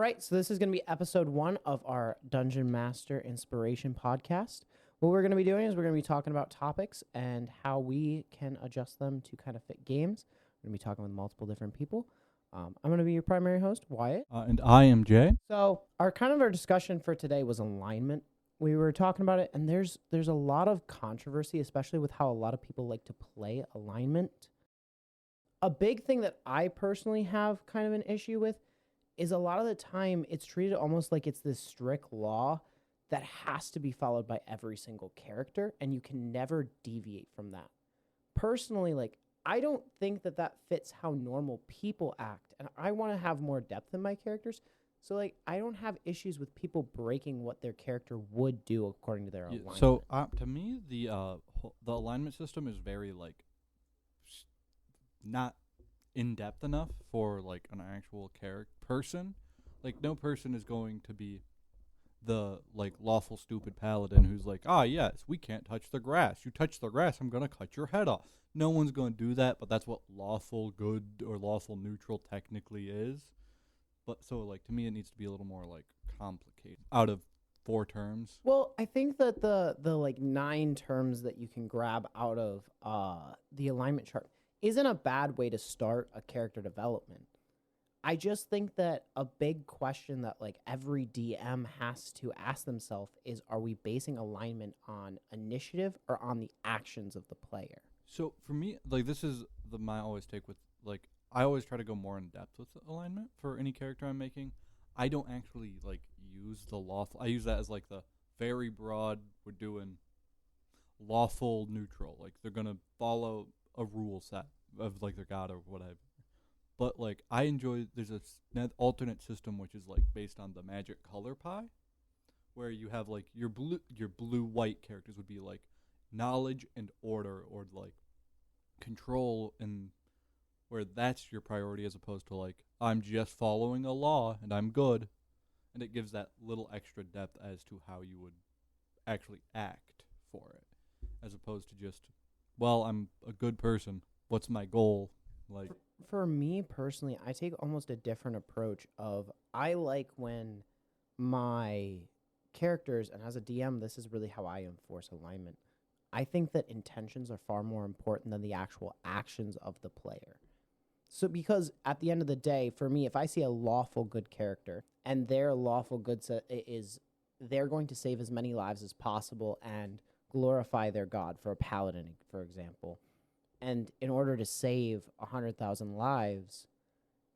right, so this is going to be episode 1 of our Dungeon Master Inspiration podcast. What we're going to be doing is we're going to be talking about topics and how we can adjust them to kind of fit games. We're going to be talking with multiple different people. I'm going to be your primary host, Wyatt. And I am Jay. So our discussion for today was alignment. We were talking about it, and there's a lot of controversy, especially with how a lot of people like to play alignment. A big thing that I personally have kind of an issue with is a lot of the time it's treated almost like it's this strict law that has to be followed by every single character, and you can never deviate from that. Personally, I don't think that fits how normal people act, and I want to have more depth in my characters. So, I don't have issues with people breaking what their character would do according to their alignment. So, to me, the alignment system is very, not in-depth enough for, an actual person. No person is going to be the, lawful stupid paladin who's yes, we can't touch the grass. You touch the grass, I'm going to cut your head off. No one's going to do that, but that's what lawful good or lawful neutral technically is. But so, to me, it needs to be a little more, complicated out of 4 terms. Well, I think that the 9 terms that you can grab out of the alignment chart isn't a bad way to start a character development. I just think that a big question that, every DM has to ask themselves is, are we basing alignment on initiative or on the actions of the player? So, for me, this is my always take with, I always try to go more in depth with the alignment for any character I'm making. I don't actually use the lawful. I use that as the very broad. We're doing lawful neutral. They're gonna follow a rule set of their god or whatever. But I enjoy. There's an alternate system which is based on the magic color pie, where you have your blue white characters would be knowledge and order or control and. Where that's your priority as opposed to I'm just following a law and I'm good. And it gives that little extra depth as to how you would actually act for it. As opposed to just, well, I'm a good person. What's my goal? For me personally, I take almost a different approach of I like when my characters, and as a DM, this is really how I enforce alignment. I think that intentions are far more important than the actual actions of the player. So because at the end of the day, for me, if I see a lawful good character and their lawful good is they're going to save as many lives as possible and glorify their god for a paladin, for example. And in order to save 100,000 lives,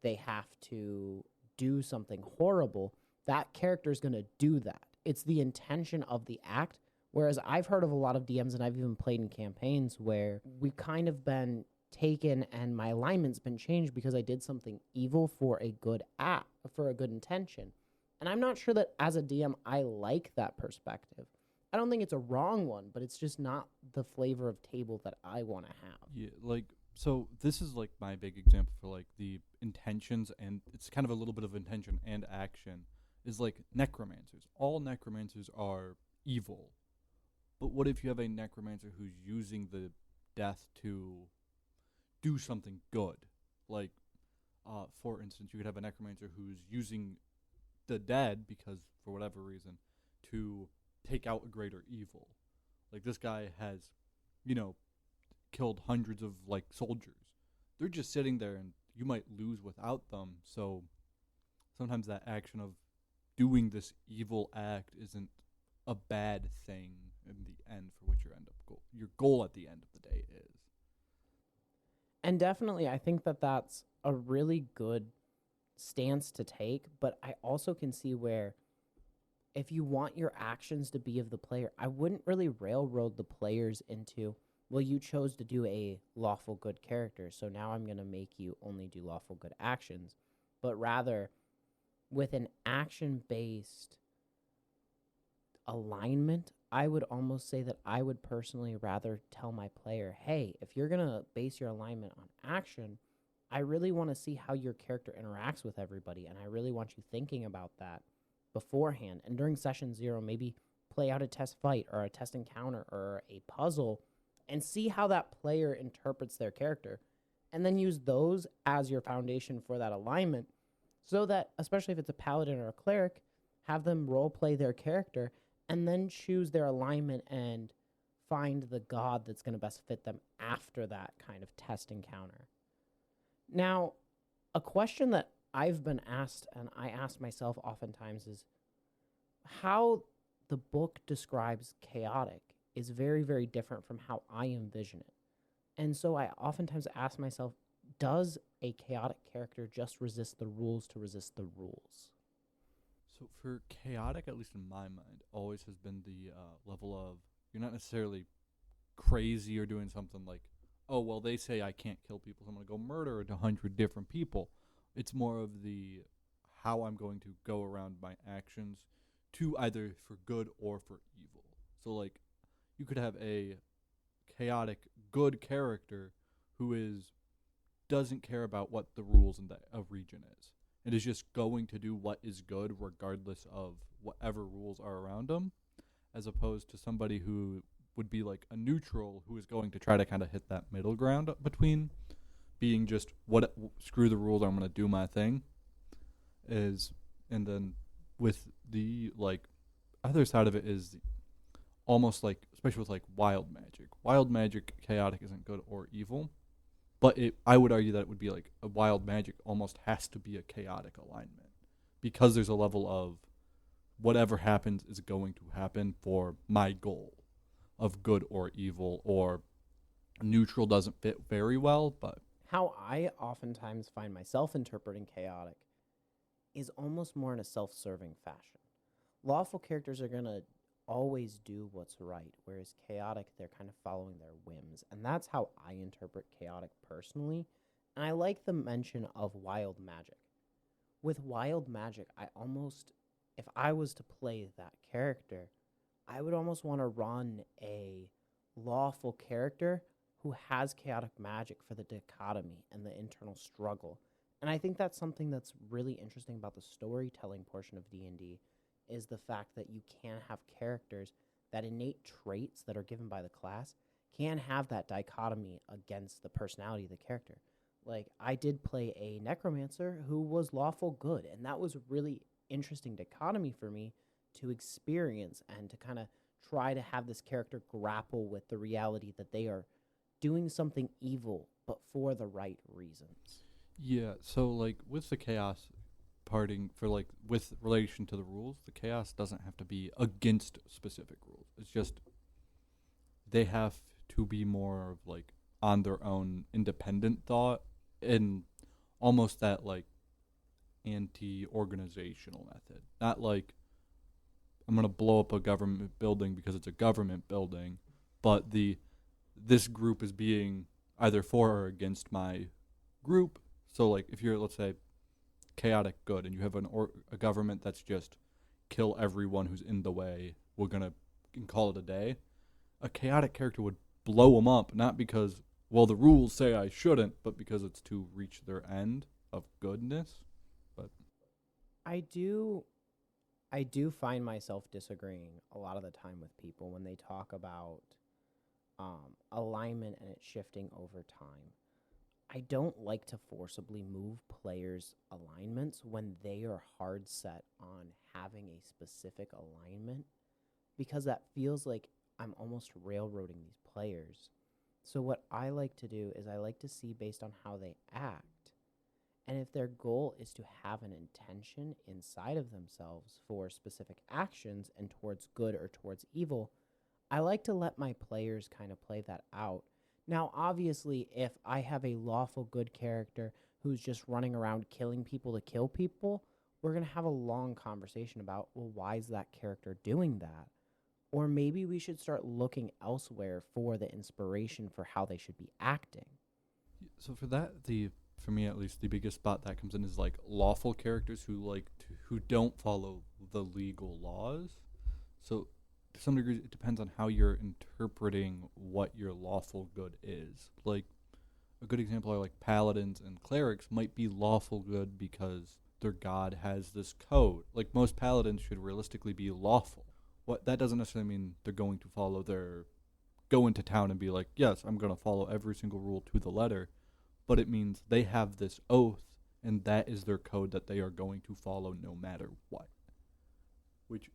they have to do something horrible. That character is going to do that. It's the intention of the act. Whereas I've heard of a lot of DMs, and I've even played in campaigns where we've kind of been taken and my alignment's been changed because I did something evil for a good act, for a good intention. And I'm not sure that as a DM I like that perspective. I don't think it's a wrong one, but it's just not the flavor of table that I want to have. Yeah, so this is my big example for the intentions, and it's kind of a little bit of intention and action is necromancers. All necromancers are evil. But what if you have a necromancer who's using the death to do something good? For instance, you could have a necromancer who's using the dead because, for whatever reason, to take out a greater evil. This guy has, killed hundreds of, soldiers. They're just sitting there, and you might lose without them. So sometimes that action of doing this evil act isn't a bad thing in the end for which your goal at the end of the day is. And definitely, I think that that's a really good stance to take, but I also can see where if you want your actions to be of the player, I wouldn't really railroad the players into, well, you chose to do a lawful good character, so now I'm going to make you only do lawful good actions. But rather, with an action-based alignment, I would almost say that I would personally rather tell my player, hey, if you're going to base your alignment on action, I really want to see how your character interacts with everybody, and I really want you thinking about that beforehand. And during session 0, maybe play out a test fight or a test encounter or a puzzle and see how that player interprets their character, and then use those as your foundation for that alignment So that, especially if it's a paladin or a cleric, have them role play their character and then choose their alignment and find the god that's going to best fit them after that kind of test encounter. Now, a question that I've been asked and I ask myself oftentimes is how the book describes chaotic is very, very different from how I envision it. And so I oftentimes ask myself, does a chaotic character just resist the rules to resist the rules? So for chaotic, at least in my mind, always has been the level of you're not necessarily crazy or doing something like, oh, well, they say I can't kill people, so I'm going to go murder 100 different people. It's more of the how I'm going to go around my actions to either for good or for evil. So, like, you could have a chaotic good character who doesn't care about what the rules in a region is. It is just going to do what is good regardless of whatever rules are around them, as opposed to somebody who would be like a neutral who is going to try to kind of hit that middle ground between being just screw the rules, I'm going to do my thing, and then with the like other side of it is almost like, especially with like wild magic chaotic isn't good or evil, but I would argue that it would be like a wild magic almost has to be a chaotic alignment because there's a level of whatever happens is going to happen for my goal of good or evil, or neutral doesn't fit very well. But how I oftentimes find myself interpreting chaotic is almost more in a self-serving fashion. Lawful characters are going to always do what's right, whereas chaotic, they're kind of following their whims. And that's how I interpret chaotic personally. And I like the mention of wild magic. With wild magic, if I was to play that character, I would almost want to run a lawful character who has chaotic magic for the dichotomy and the internal struggle. And I think that's something that's really interesting about the storytelling portion of D&D is the fact that you can have characters that innate traits that are given by the class can have that dichotomy against the personality of the character. Like, I did play a necromancer who was lawful good, and that was a really interesting dichotomy for me to experience and to kind of try to have this character grapple with the reality that they are doing something evil, but for the right reasons. yeah, so like with the chaos parting for like with relation to the rules, the chaos doesn't have to be against specific rules. It's just they have to be more of like on their own independent thought and almost that like anti-organizational method. Not like I'm going to blow up a government building because it's a government building, but this group is being either for or against my group. So like if you're, let's say, chaotic good and you have a government that's just kill everyone who's in the way, we're going to call it a day. A chaotic character would blow them up, not because, well, the rules say I shouldn't, but because it's to reach their end of goodness. But I do find myself disagreeing a lot of the time with people when they talk about alignment and it shifting over time. I don't like to forcibly move players' alignments when they are hard set on having a specific alignment because that feels like I'm almost railroading these players. So what I like to do is I like to see based on how they act. And if their goal is to have an intention inside of themselves for specific actions and towards good or towards evil, I like to let my players kind of play that out. Now, obviously, if I have a lawful good character who's just running around killing people to kill people, we're going to have a long conversation about, well, why is that character doing that? Or maybe we should start looking elsewhere for the inspiration for how they should be acting. so for me at least, the biggest spot that comes in is like lawful characters who don't follow the legal laws. So to some degree, it depends on how you're interpreting what your lawful good is. Like, a good example are like paladins and clerics might be lawful good because their god has this code. Like, most paladins should realistically be lawful. What that doesn't necessarily mean they're going to go into town and be like, yes, I'm going to follow every single rule to the letter. But it means they have this oath and that is their code that they are going to follow no matter what. Which,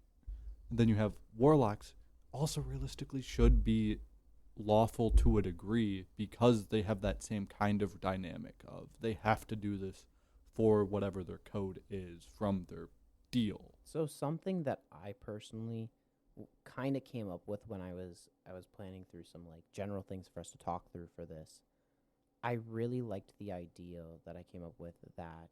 then you have warlocks, also realistically should be lawful to a degree because they have that same kind of dynamic of they have to do this for whatever their code is from their deal. So something that I personally kind of came up with when I was planning through some like general things for us to talk through for this. I really liked the idea that I came up with that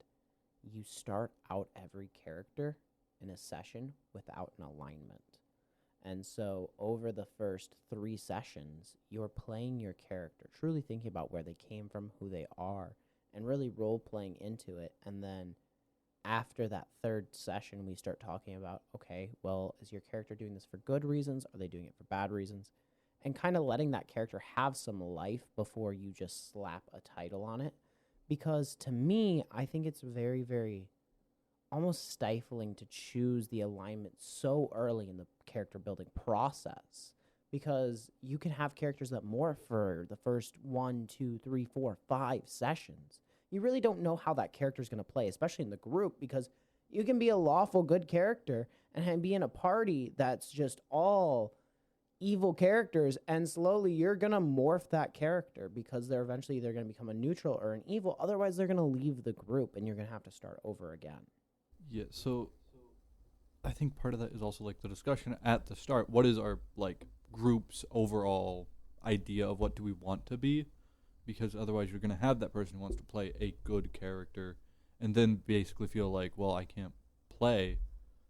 you start out every character in a session without an alignment. And so over the first 3 sessions, you're playing your character, truly thinking about where they came from, who they are, and really role-playing into it. And then after that 3rd session, we start talking about, okay, well, is your character doing this for good reasons? Are they doing it for bad reasons? And kind of letting that character have some life before you just slap a title on it. Because to me, I think it's very, very almost stifling to choose the alignment so early in the character building process, because you can have characters that morph for the first 1, 2, 3, 4, 5 sessions. You really don't know how that character is going to play, especially in the group, because you can be a lawful good character and be in a party that's just all evil characters, and slowly you're going to morph that character because they're eventually either going to become a neutral or an evil. Otherwise, they're going to leave the group and you're going to have to start over again. Yeah, so I think part of that is also like the discussion at the start. What is our like group's overall idea of what do we want to be? Because otherwise you're going to have that person who wants to play a good character and then basically feel like, well, I can't play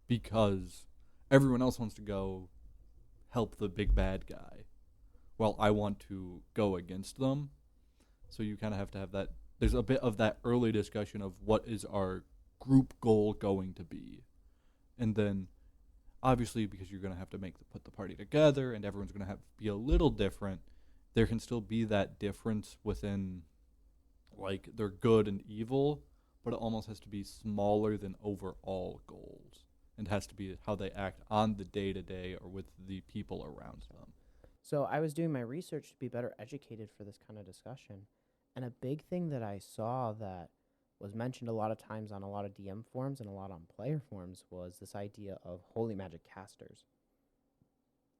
because everyone else wants to go help the big bad guy. Well, I want to go against them. So you kind of have to have that. There's a bit of that early discussion of what is our group goal going to be. And then obviously because you're going to have to put the party together and everyone's going to have be a little different, there can still be that difference within like they're good and evil, but it almost has to be smaller than overall goals and has to be how they act on the day-to-day or with the people around them. So I was doing my research to be better educated for this kind of discussion, and a big thing that I saw that was mentioned a lot of times on a lot of DM forums and a lot on player forums was this idea of holy magic casters.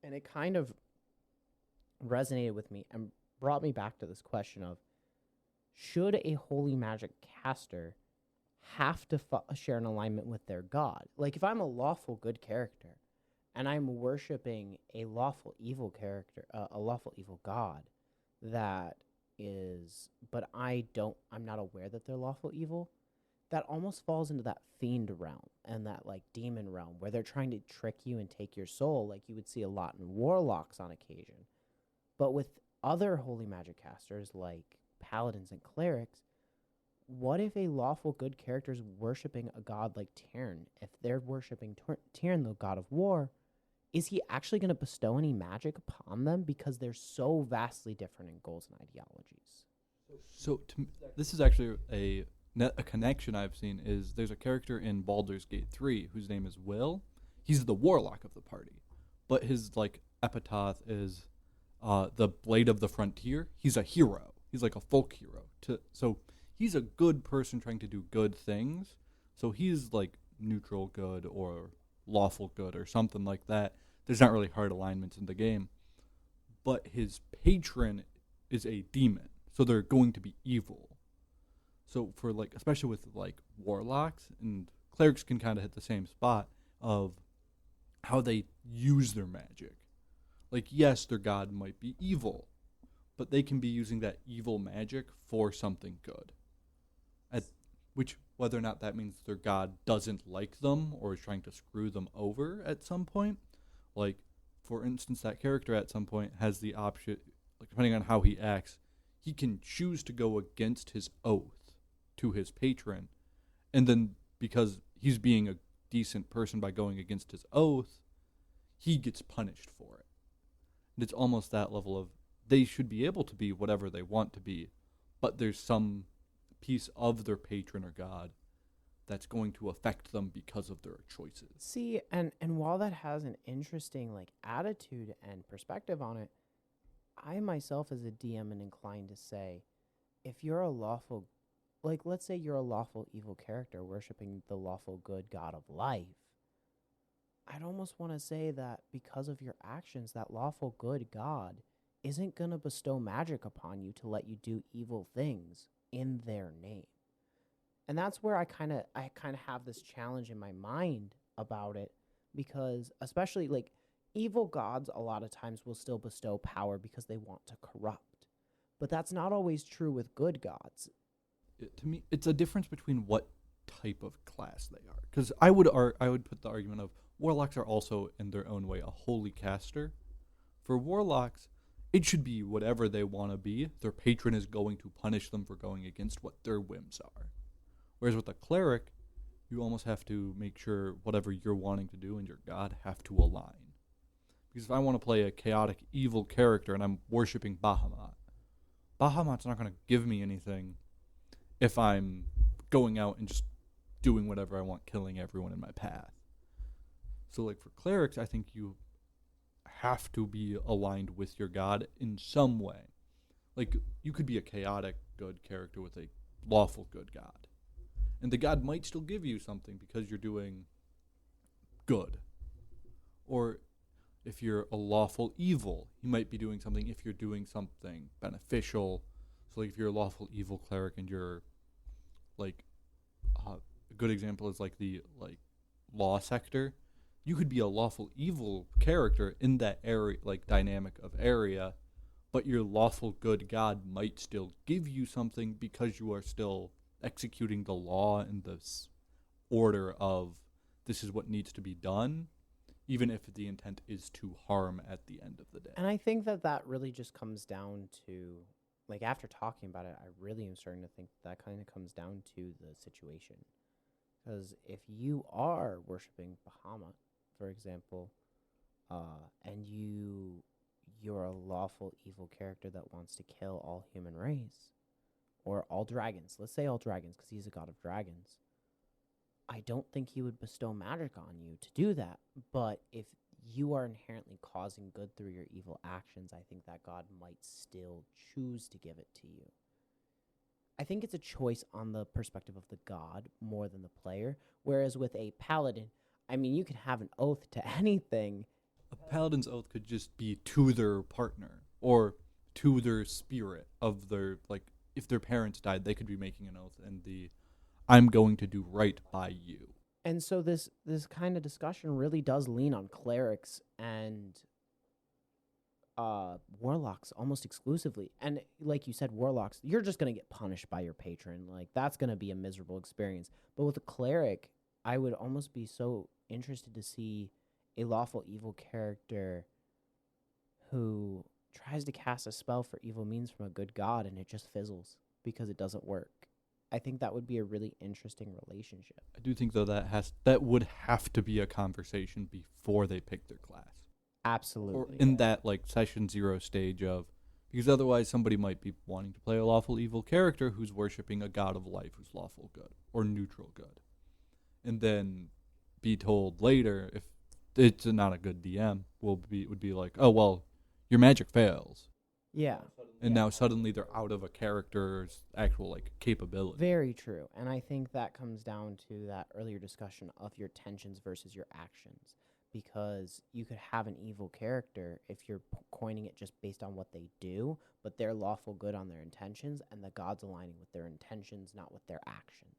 And it kind of resonated with me and brought me back to this question of, should a holy magic caster have to share an alignment with their god? Like, if I'm a lawful good character and I'm worshiping a lawful evil character, a lawful evil god that is, but I'm not aware that they're lawful evil, that almost falls into that fiend realm and that like demon realm where they're trying to trick you and take your soul, like you would see a lot in warlocks on occasion. But with other holy magic casters like paladins and clerics, what if a lawful good character is worshiping a god like Tyr? If they're worshiping Tyr, the god of war, is he actually going to bestow any magic upon them because they're so vastly different in goals and ideologies? So this is actually a connection I've seen is there's a character in Baldur's Gate 3 whose name is Will. He's the warlock of the party, but his like epitaph is the Blade of the Frontier. He's a hero. He's like a folk hero. So he's a good person trying to do good things. So he's like neutral good or lawful good or something like that. There's not really hard alignments in the game. But his patron is a demon. So they're going to be evil. So for like, especially with like warlocks and clerics can kind of hit the same spot of how they use their magic. Like, yes, their god might be evil, but they can be using that evil magic for something good. Which, whether or not that means their god doesn't like them or is trying to screw them over at some point. Like, for instance, that character at some point has the option, like, depending on how he acts, he can choose to go against his oath to his patron. And then because he's being a decent person by going against his oath, he gets punished for it. And it's almost that level of they should be able to be whatever they want to be, but there's some piece of their patron or god that's going to affect them because of their choices. See, and while that has an interesting like attitude and perspective on it, I myself as a DM am inclined to say, if you're a lawful like, let's say you're a lawful evil character worshiping the lawful good God of life. I'd almost want to say that because of your actions, that lawful good God isn't going to bestow magic upon you to let you do evil things in their name. And that's where I kind of have this challenge in my mind about it, because especially like evil gods a lot of times will still bestow power because they want to corrupt. But that's not always true with good gods. To me, it's a difference between what type of class they are. Because I would put the argument of warlocks are also in their own way a holy caster. For warlocks, it should be whatever they want to be. Their patron is going to punish them for going against what their whims are. Whereas with a cleric, you almost have to make sure whatever you're wanting to do and your god have to align. Because if I want to play a chaotic evil character and I'm worshipping Bahamut, Bahamut's not going to give me anything if I'm going out and just doing whatever I want, killing everyone in my path. So like for clerics, I think you have to be aligned with your god in some way. Like you could be a chaotic good character with a lawful good god. And the god might still give you something because you're doing good. Or if you're a lawful evil, he might be doing something if you're doing something beneficial. So like if you're a lawful evil cleric and you're like a good example is like the like law sector. You could be a lawful evil character in that area, like dynamic of area, but your lawful good god might still give you something because you are still executing the law in this order of this is what needs to be done, even if the intent is to harm at the end of the day. And I think that really just comes down to, like, after talking about it, I really am starting to think that kind of comes down to the situation. Because if you are worshiping Bahamut, for example, and you're a lawful evil character that wants to kill all human race, or all dragons, let's say all dragons, because he's a god of dragons, I don't think he would bestow magic on you to do that. But if you are inherently causing good through your evil actions, I think that god might still choose to give it to you. I think it's a choice on the perspective of the god more than the player, whereas with a paladin, I mean, you can have an oath to anything. A paladin's oath could just be to their partner or to their spirit of their, like, if their parents died, they could be making an oath and I'm going to do right by you. And so this kind of discussion really does lean on clerics and warlocks almost exclusively. And like you said, warlocks, you're just going to get punished by your patron. Like, that's going to be a miserable experience. But with a cleric, I would almost be so interested to see a lawful evil character who tries to cast a spell for evil means from a good god and it just fizzles because it doesn't work. I think that would be a really interesting relationship. I do think, though, that would have to be a conversation before they pick their class. Absolutely. Or in that, like, session 0 stage of, because otherwise somebody might be wanting to play a lawful evil character who's worshipping a god of life who's lawful good or neutral good. And then be told later, if it's not a good DM, would be like, oh, well, your magic fails. Yeah. And now suddenly they're out of a character's actual, like, capability. Very true. And I think that comes down to that earlier discussion of your tensions versus your actions. Because you could have an evil character if you're coining it just based on what they do, but they're lawful good on their intentions, and the gods aligning with their intentions, not with their actions.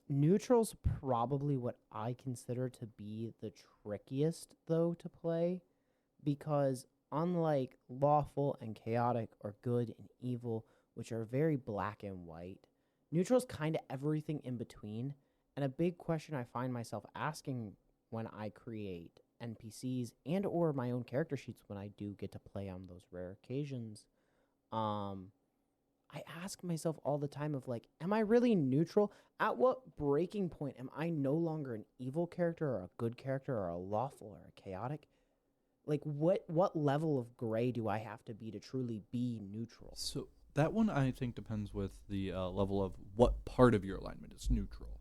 Neutral's probably what I consider to be the trickiest, though, to play, because unlike lawful and chaotic or good and evil, which are very black and white, neutral's kind of everything in between. And a big question I find myself asking when I create NPCs and or my own character sheets when I do get to play on those rare occasions, I ask myself all the time of, like, am I really neutral? At what breaking point am I no longer an evil character or a good character or a lawful or a chaotic? Like, what level of gray do I have to be to truly be neutral? So that one, I think, depends with the level of what part of your alignment is neutral.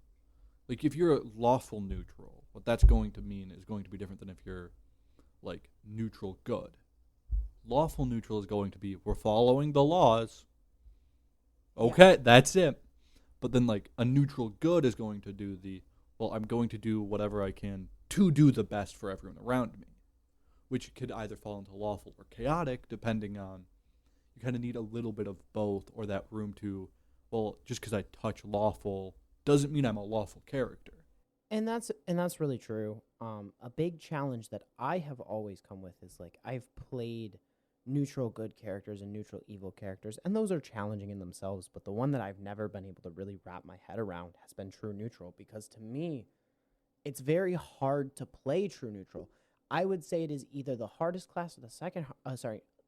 Like, if you're a lawful neutral, what that's going to mean is going to be different than if you're, like, neutral good. Lawful neutral is going to be, we're following the laws, Okay, that's it. But then like a neutral good is going to do well, I'm going to do whatever I can to do the best for everyone around me, which could either fall into lawful or chaotic, depending on, you kind of need a little bit of both, or that room to, well, just because I touch lawful doesn't mean I'm a lawful character. And that's really true. A big challenge that I have always come with is like I've played neutral good characters and neutral evil characters, and those are challenging in themselves. But the one that I've never been able to really wrap my head around has been true neutral, because to me, it's very hard to play true neutral. I would say it is either the hardest class or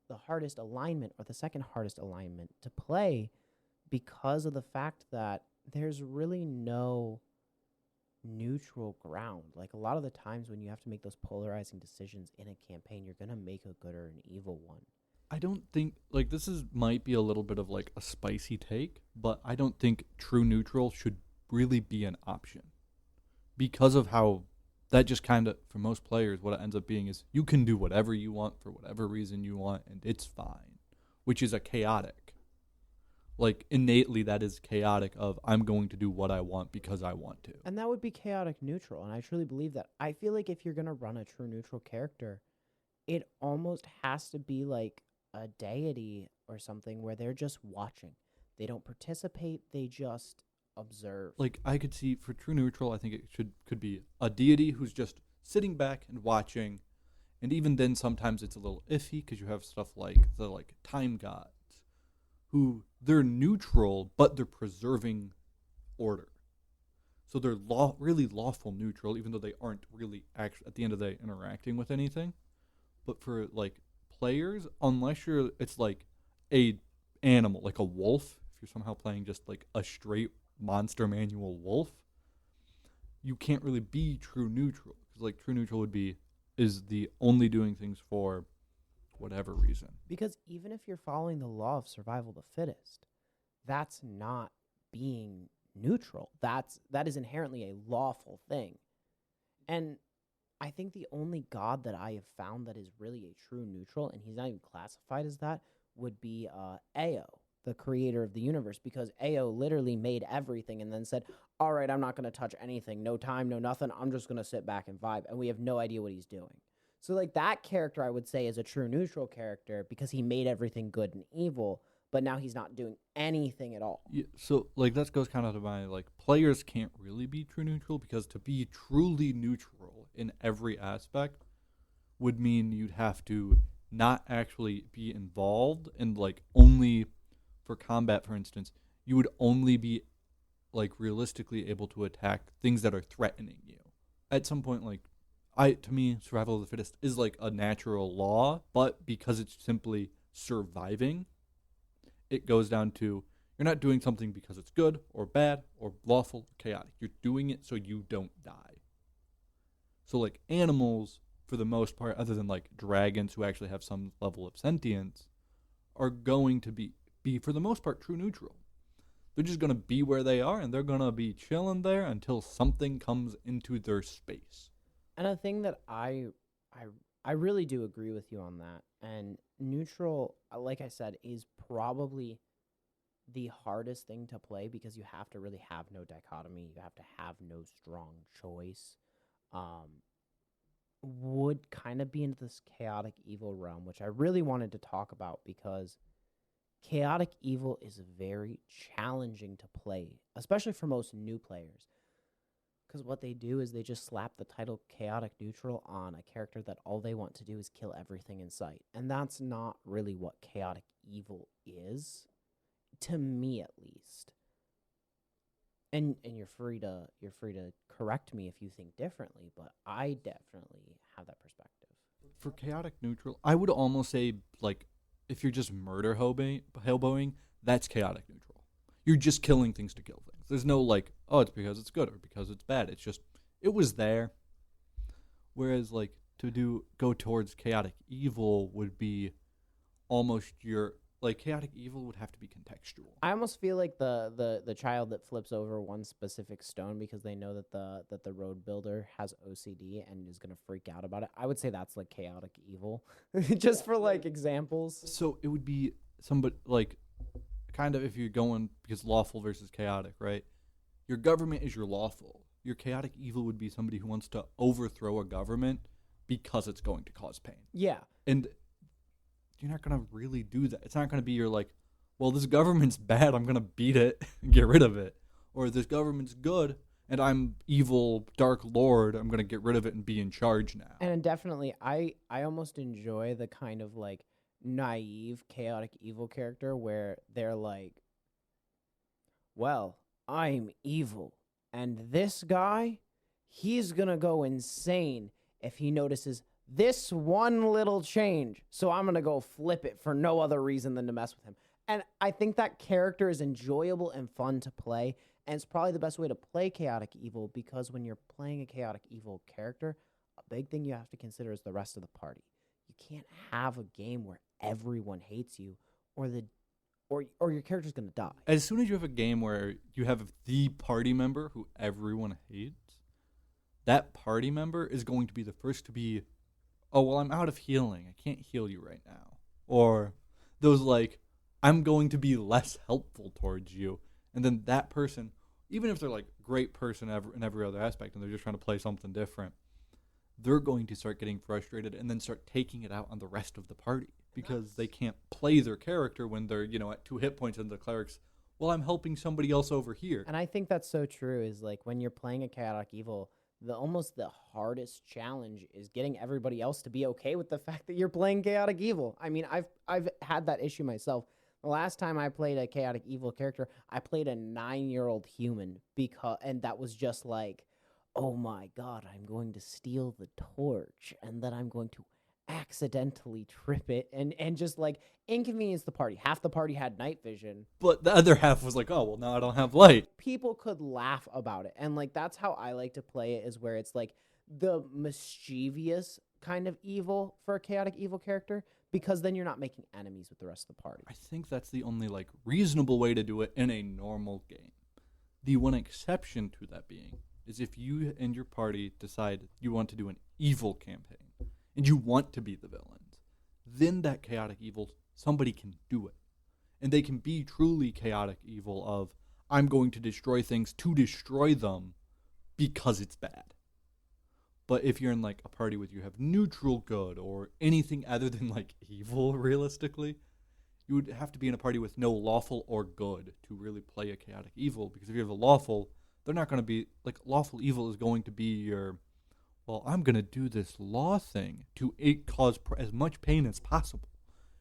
the hardest alignment or the second hardest alignment to play, because of the fact that there's really no neutral ground. Like a lot of the times when you have to make those polarizing decisions in a campaign, you're gonna make a good or an evil one. I don't think, like, this is might be a little bit of like a spicy take, but I don't think true neutral should really be an option, because of how that just kind of, for most players, what it ends up being is you can do whatever you want for whatever reason you want, and it's fine, which is a chaotic. Like, innately, that is chaotic of, I'm going to do what I want because I want to. And that would be chaotic neutral. And I truly believe that. I feel like if you're gonna run a true neutral character, it almost has to be like a deity or something where they're just watching. They don't participate, they just observe. Like, I could see, for true neutral, I think it could be a deity who's just sitting back and watching. And even then, sometimes it's a little iffy, because you have stuff like the like time gods, who they're neutral, but they're preserving order. So they're really lawful neutral, even though they aren't really actually, at the end of the day, interacting with anything. But for like players, unless it's like a animal, like a wolf, if you're somehow playing just like a straight monster manual wolf, you can't really be true neutral, because like true neutral is the only doing things for whatever reason. Because even if you're following the law of survival of the fittest, that's not being neutral. That is inherently a lawful thing. And I think the only god that I have found that is really a true neutral, and he's not even classified as that, would be Ao, the creator of the universe, because Ao literally made everything and then said, all right, I'm not going to touch anything, no time, no nothing, I'm just going to sit back and vibe, and we have no idea what he's doing. So like that character, I would say, is a true neutral character because he made everything good and evil, but now he's not doing anything at all. Yeah, so like that goes kind of to my, like, players can't really be true neutral, because to be truly neutral in every aspect would mean you'd have to not actually be involved, and like only for combat, for instance, you would only be like realistically able to attack things that are threatening you. At some point, like, to me, survival of the fittest is like a natural law, but because it's simply surviving, it goes down to, you're not doing something because it's good or bad or lawful or chaotic. You're doing it so you don't die. So like animals, for the most part, other than like dragons who actually have some level of sentience, are going to be for the most part true neutral. They're just going to be where they are, and they're going to be chilling there until something comes into their space. And a thing that I really do agree with you on that. And neutral, like I said, is probably the hardest thing to play, because you have to really have no dichotomy. You have to have no strong choice. Would kind of be into this chaotic evil realm, which I really wanted to talk about, because chaotic evil is very challenging to play, especially for most new players. Because what they do is they just slap the title chaotic neutral on a character that all they want to do is kill everything in sight. And that's not really what chaotic evil is, to me at least. And you're free to correct me if you think differently, but I definitely have that perspective. For chaotic neutral, I would almost say, like, if you're just murder hoboing, that's chaotic neutral. You're just killing things to kill things. There's no like, oh, it's because it's good or because it's bad. It's just, it was there. Whereas like go towards chaotic evil would be almost like chaotic evil would have to be contextual. I almost feel like the child that flips over one specific stone because they know that the road builder has OCD and is gonna freak out about it. I would say that's like chaotic evil, just for like examples. So it would be somebody like, kind of if you're going because lawful versus chaotic, right? Your government is your lawful. Your chaotic evil would be somebody who wants to overthrow a government because it's going to cause pain. Yeah. And you're not going to really do that. It's not going to be your like, well, this government's bad, I'm going to beat it and get rid of it. Or this government's good and I'm evil dark lord, I'm going to get rid of it and be in charge now. And definitely, I almost enjoy the kind of like naive, chaotic, evil character where they're like, well, I'm evil. And this guy, he's going to go insane if he notices this one little change. So I'm going to go flip it for no other reason than to mess with him. And I think that character is enjoyable and fun to play. And it's probably the best way to play chaotic evil, because when you're playing a chaotic evil character, a big thing you have to consider is the rest of the party. You can't have a game where everyone hates you or your character's going to die. As soon as you have a game where you have the party member who everyone hates, that party member is going to be the first to be, oh, well, I'm out of healing. I can't heal you right now. Or those like, I'm going to be less helpful towards you. And then that person, even if they're like great person in every other aspect and they're just trying to play something different, they're going to start getting frustrated and then start taking it out on the rest of the party because they can't play their character when they're, at 2 hit points and the cleric's, well, I'm helping somebody else over here. And I think that's so true, is like when you're playing a chaotic evil, almost the hardest challenge is getting everybody else to be okay with the fact that you're playing chaotic evil. I mean, I've had that issue myself. The last time I played a chaotic evil character, I played a 9-year-old human and that was just like, oh my God, I'm going to steal the torch and then I'm going to accidentally trip it and just like inconvenience the party. Half the party had night vision, but the other half was like, oh, well, now I don't have light. People could laugh about it. And like, that's how I like to play it, is where it's like the mischievous kind of evil for a chaotic evil character, because then you're not making enemies with the rest of the party. I think that's the only like reasonable way to do it in a normal game. The one exception to that being is if you and your party decide you want to do an evil campaign and you want to be the villains, then that chaotic evil, somebody can do it. And they can be truly chaotic evil of, I'm going to destroy things to destroy them because it's bad. But if you're in like a party with you have neutral good or anything other than like evil, realistically, you would have to be in a party with no lawful or good to really play a chaotic evil. Because if you have a lawful, they're not going to be like, lawful evil is going to be your, well, I'm going to do this law thing to cause as much pain as possible.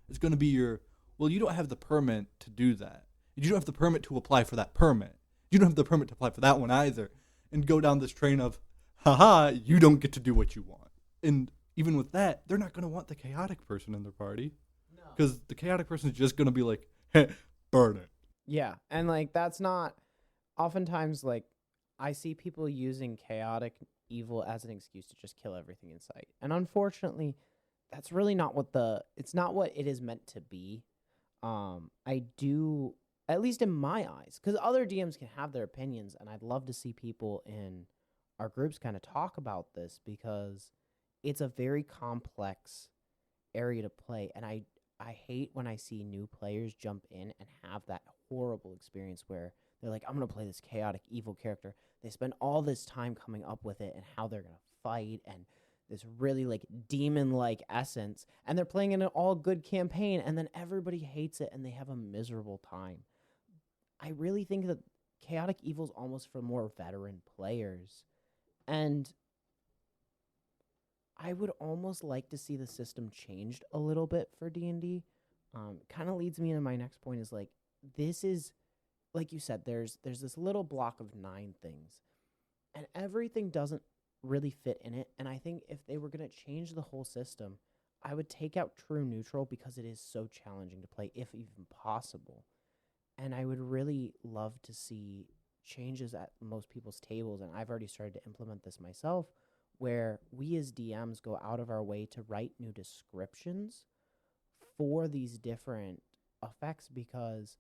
It's going to be your, well, you don't have the permit to do that. You don't have the permit to apply for that permit. You don't have the permit to apply for that one either. And go down this train of, haha, you don't get to do what you want. And even with that, they're not going to want the chaotic person in their party. Because the chaotic person is just going to be like, hey, burn it. Yeah, and like, that's not, oftentimes like, I see people using chaotic evil as an excuse to just kill everything in sight. And unfortunately, that's really not it's not what it is meant to be. I do, at least in my eyes, because other DMs can have their opinions, and I'd love to see people in our groups kind of talk about this, because it's a very complex area to play. And I hate when I see new players jump in and have that horrible experience where they're like, I'm going to play this chaotic evil character. They spend all this time coming up with it and how they're going to fight and this really like demon-like essence. And they're playing in an all good campaign, and then everybody hates it and they have a miserable time. I really think that chaotic evil is almost for more veteran players. And I would almost like to see the system changed a little bit for D&D. Kind of leads me into my next point, is like, this is, like you said, there's this little block of 9 things, and everything doesn't really fit in it. And I think if they were going to change the whole system, I would take out true neutral, because it is so challenging to play, if even possible. And I would really love to see changes at most people's tables, and I've already started to implement this myself, where we as DMs go out of our way to write new descriptions for these different effects, because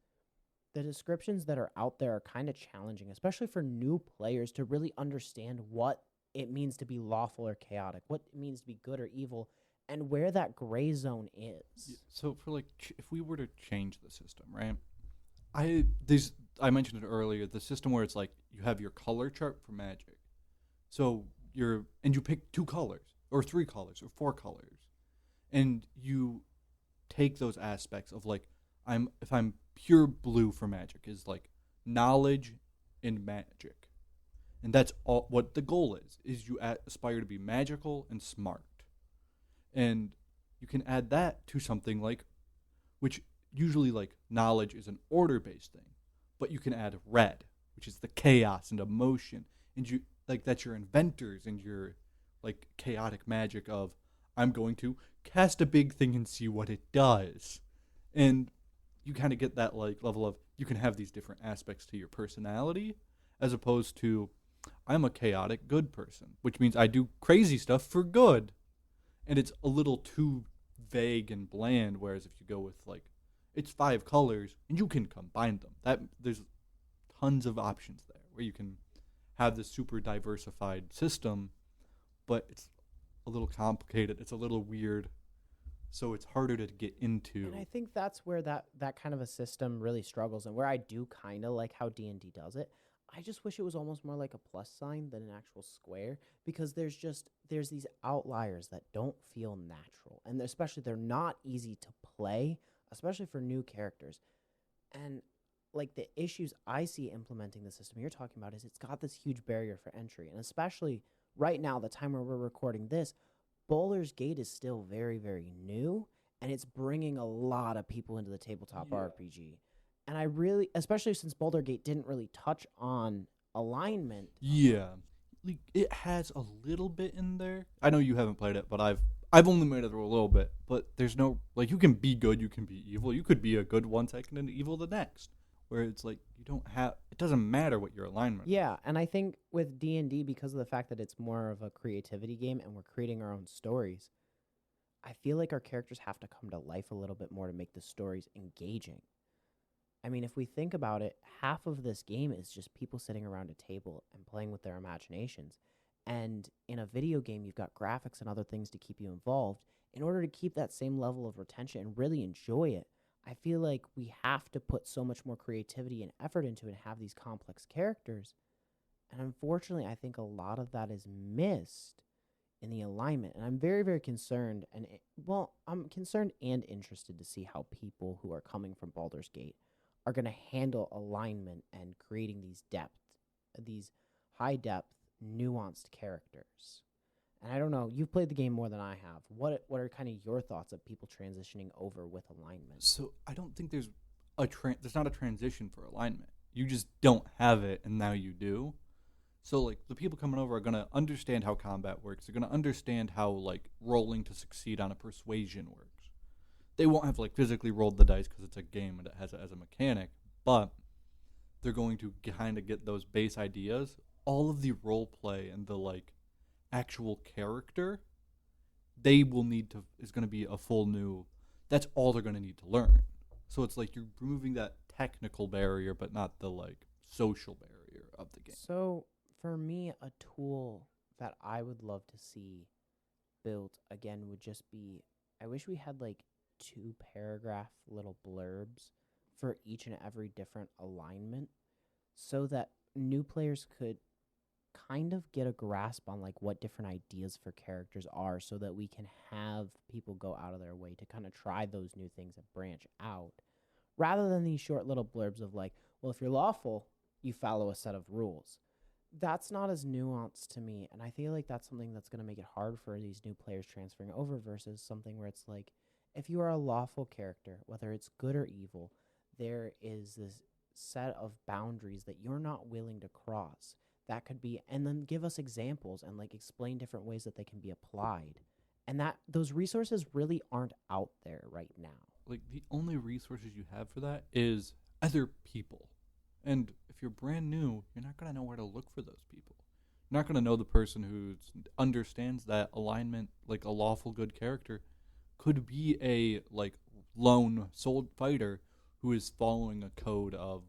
the descriptions that are out there are kind of challenging, especially for new players, to really understand what it means to be lawful or chaotic, what it means to be good or evil, and where that gray zone is. So for like, if we were to change the system, right? I mentioned it earlier, the system where it's like you have your color chart for Magic. So you pick 2 colors or 3 colors or 4 colors, and you take those aspects of like if I'm pure blue for Magic is like knowledge and magic, and that's all what the goal is you aspire to be magical and smart, and you can add that to something like, which usually like knowledge is an order based thing, but you can add red, which is the chaos and emotion, and you like that's your inventors and your like chaotic magic of I'm going to cast a big thing and see what it does. And you kind of get that like level of you can have these different aspects to your personality as opposed to I'm a chaotic good person, which means I do crazy stuff for good. And it's a little too vague and bland, whereas if you go with like it's 5 colors and you can combine them. That there's tons of options there where you can have this super diversified system, but it's a little complicated. It's a little weird, so it's harder to get into. And I think that's where that kind of a system really struggles, and where I do kind of like how D&D does it. I just wish it was almost more like a plus sign than an actual square, because there's these outliers that don't feel natural, and especially they're not easy to play, especially for new characters. And like the issues I see implementing the system you're talking about is it's got this huge barrier for entry, and especially right now, the time where we're recording this, Baldur's Gate is still very, very new, and it's bringing a lot of people into the tabletop RPG. And I really, especially since Baldur's Gate didn't really touch on alignment. Yeah, like it has a little bit in there. I know you haven't played it, but I've only made it through a little bit. But there's no like you can be good, you can be evil. You could be a good 1 second and evil the next. Where it's like you don't have. It doesn't matter what your alignment. Yeah, and I think with D&D, because of the fact that it's more of a creativity game and we're creating our own stories, I feel like our characters have to come to life a little bit more to make the stories engaging. I mean, if we think about it, half of this game is just people sitting around a table and playing with their imaginations. And in a video game, you've got graphics and other things to keep you involved. In order to keep that same level of retention and really enjoy it, I feel like we have to put so much more creativity and effort into it and have these complex characters. And unfortunately, I think a lot of that is missed in the alignment. And I'm very, very concerned. I'm concerned and interested to see how people who are coming from Baldur's Gate are going to handle alignment and creating these high depth, nuanced characters. And I don't know, you've played the game more than I have. What are kind of your thoughts of people transitioning over with alignment? So I don't think there's not a transition for alignment. You just don't have it, and now you do. So like the people coming over are gonna understand how combat works. They're gonna understand how like rolling to succeed on a persuasion works. They won't have like physically rolled the dice because it's a game and it has it as a mechanic, but they're going to kind of get those base ideas. All of the role play and the like actual character, they will need to is going to be a full new. That's all they're going to need to learn. So it's like you're removing that technical barrier, but not the like social barrier of the game. So for me, a tool that I would love to see built again would just be, I wish we had like 2-paragraph little blurbs for each and every different alignment, so that new players could kind of get a grasp on like what different ideas for characters are, so that we can have people go out of their way to kind of try those new things and branch out, rather than these short little blurbs of like, well, if you're lawful, you follow a set of rules. That's not as nuanced to me, and I feel like that's something that's going to make it hard for these new players transferring over, versus something where it's like, if you are a lawful character, whether it's good or evil, there is this set of boundaries that you're not willing to cross. That could be, and then give us examples and like explain different ways that they can be applied. And that those resources really aren't out there right now. Like the only resources you have for that is other people. And if you're brand new, you're not going to know where to look for those people. You're not going to know the person who understands that alignment, like a lawful good character could be a like lone soul fighter who is following a code of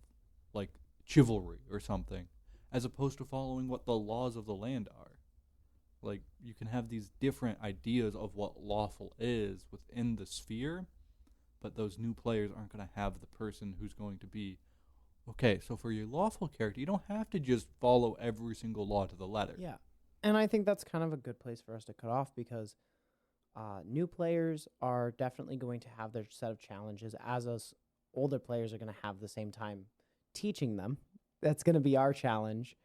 like chivalry or something, as opposed to following what the laws of the land are. Like you can have these different ideas of what lawful is within the sphere, but those new players aren't going to have the person who's going to be Okay, so for your lawful character, you don't have to just follow every single law to the letter. Yeah. And I think that's kind of a good place for us to cut off because new players are definitely going to have their set of challenges, as us older players are going to have the same time teaching them. That's going to be our challenge.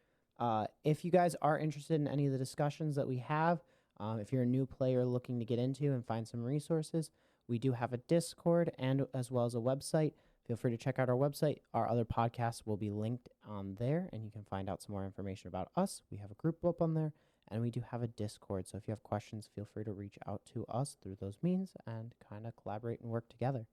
If you guys are interested in any of the discussions that we have, if you're a new player looking to get into and find some resources, we do have a Discord and as well as a website. Feel free to check out our website. Our other podcasts will be linked on there, and you can find out some more information about us. We have a group up on there, and we do have a Discord. So if you have questions, feel free to reach out to us through those means and kind of collaborate and work together.